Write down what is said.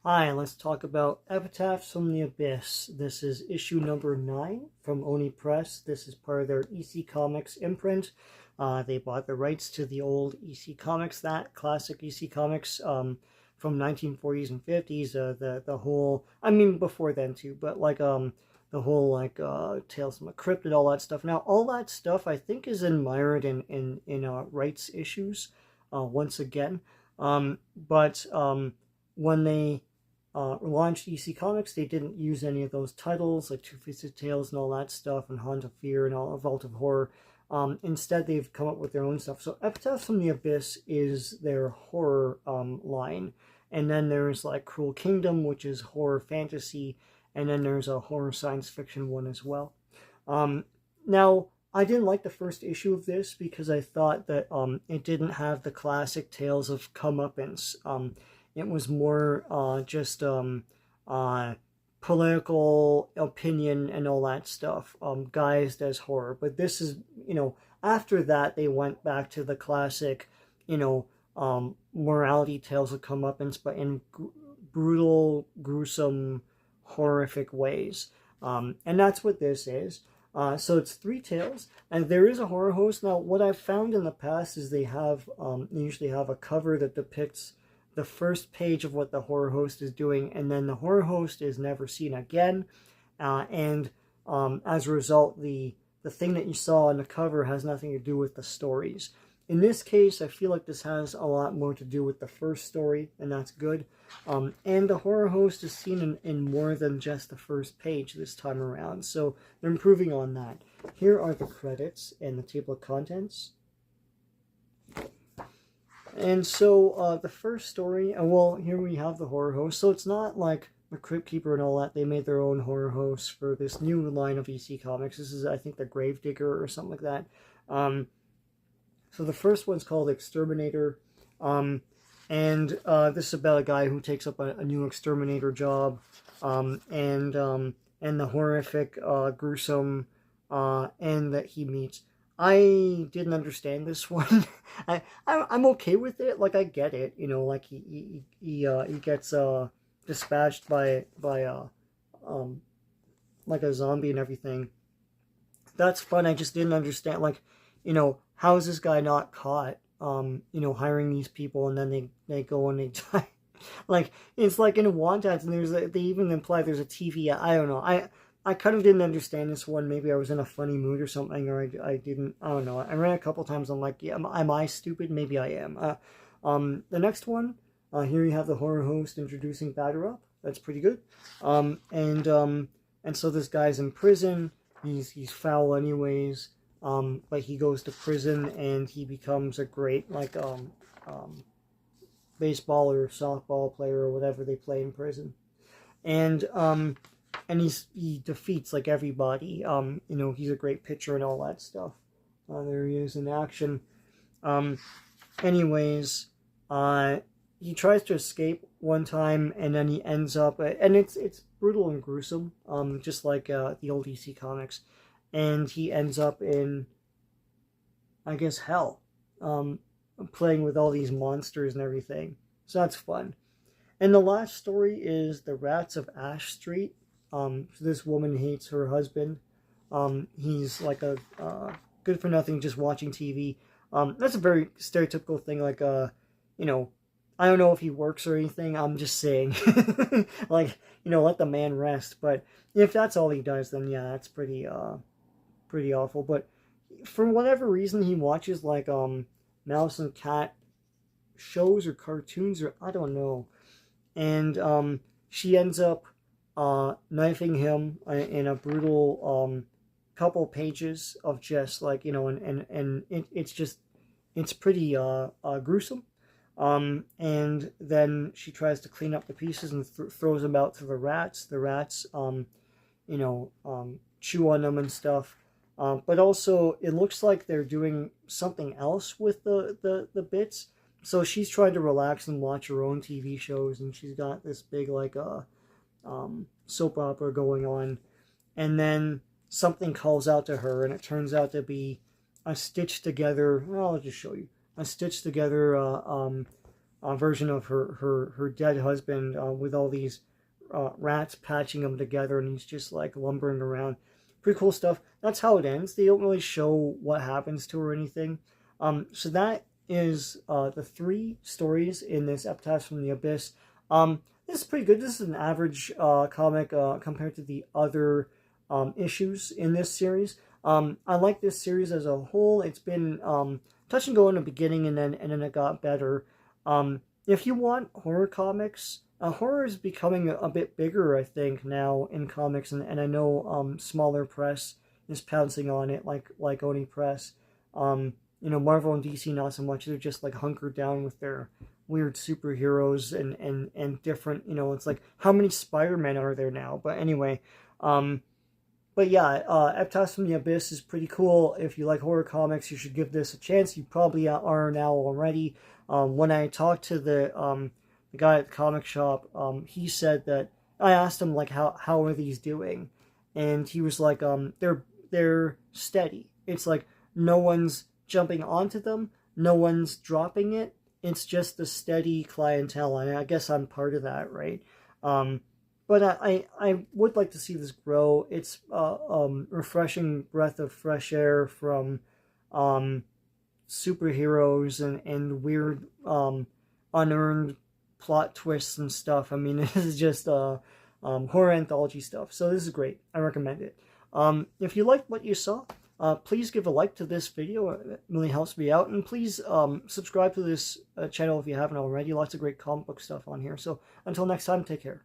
Hi, let's talk about Epitaphs from the Abyss. This is issue number 9 from Oni Press. This is part of their EC Comics imprint. They bought the rights to the old EC Comics, that classic EC Comics from 1940s and 50s. The whole, I mean before then too, but like the whole like Tales from the Crypt and all that stuff. Now all that stuff I think is admired in rights issues once again. But when they launched EC Comics, they didn't use any of those titles like Two-Fisted Tales and all that stuff, and Haunt of Fear and all Vault of Horror. Instead, they've come up with their own stuff. So Epitaphs from the Abyss is their horror line. And then there's like Cruel Kingdom, which is horror fantasy. And then there's a horror science fiction one as well. Now, I didn't like the first issue of this because I thought that it didn't have the classic tales of comeuppance. It was more just political opinion and all that stuff, guised as horror. But this is, after that, they went back to the classic, morality tales of comeuppance, but in brutal, gruesome, horrific ways. And that's what this is. So it's 3 tales, and there is a horror host. Now, what I've found in the past is they usually have a cover that depicts the first page of what the horror host is doing, and then the horror host is never seen again. As a result, the thing that you saw on the cover has nothing to do with the stories. In this case, I feel like this has a lot more to do with the first story, and that's good. And the horror host is seen in more than just the first page this time around, so they're improving on that. Here are the credits and the table of contents. And so the first story, well, here we have the horror host. So it's not like the Crypt Keeper and all that. They made their own horror hosts for this new line of EC Comics. This is, I think, the Gravedigger or something like that. So the first one's called Exterminator. And this is about a guy who takes up a new exterminator job. And the horrific, gruesome end that he meets. I didn't understand this one. I'm okay with it. Like, I get it. Like he gets dispatched by like a zombie and everything. That's fun. I just didn't understand. Like, how is this guy not caught? Hiring these people, and then they go and they die. Like, it's like in Wontons, and they even imply there's a TV. I don't know. I kind of didn't understand this one. Maybe I was in a funny mood or something, or I didn't. I don't know. I read a couple times. I'm like, yeah, am I stupid? Maybe I am. The next one, here you have the horror host introducing Batter Up. That's pretty good. And so this guy's in prison. He's foul anyways. But he goes to prison and he becomes a great baseball or softball player or whatever they play in prison. And he defeats like everybody. He's a great pitcher and all that stuff. There he is in action. Anyways, he tries to escape one time, and then he ends up, and it's brutal and gruesome, just like the old EC Comics. And he ends up in, I guess, hell, playing with all these monsters and everything. So that's fun. And the last story is The Rats of Ash Street. So this woman hates her husband. He's like a good for nothing, just watching TV. That's a very stereotypical thing. Like, I don't know if he works or anything. I'm just saying, like, let the man rest. But if that's all he does, then yeah, that's pretty awful. But for whatever reason, he watches like mouse and cat shows or cartoons, or I don't know. And she ends up knifing him in a brutal couple pages of just like, and it's pretty gruesome. And then she tries to clean up the pieces and throws them out to the rats. The rats chew on them and stuff. But also it looks like they're doing something else with the bits. So she's trying to relax and watch her own TV shows, and she's got this big like soap opera going on, and then something calls out to her, and it turns out to be a stitched together, well, I'll just show you, a stitched together version of her dead husband with all these rats patching them together, and he's just like lumbering around. Pretty cool stuff. That's how it ends. They don't really show what happens to her or anything. So that is the 3 stories in this Epitaphs from the Abyss. This is pretty good. This is an average comic compared to the other issues in this series. I like this series as a whole. It's been touch and go in the beginning, and then it got better. If you want horror comics, horror is becoming a bit bigger, I think, now in comics, and I know smaller press is pouncing on it, like Oni Press. Marvel and DC not so much. They're just like hunkered down with their weird superheroes and different. It's like, how many Spider-Men are there now? But anyway, but yeah, Epitaphs from the Abyss is pretty cool. If you like horror comics, you should give this a chance. You probably are now already. When I talked to the guy at the comic shop, he said that I asked him like how are these doing, and he was like they're steady. It's like no one's jumping onto them, no one's dropping it. It's just the steady clientele, and I guess I'm part of that, right? But I would like to see this grow. It's refreshing breath of fresh air from superheroes and weird unearned plot twists and stuff. I mean, this is just horror anthology stuff. So this is great. I recommend it. If you liked what you saw, please give a like to this video. It really helps me out. And please subscribe to this channel if you haven't already. Lots of great comic book stuff on here. So until next time, take care.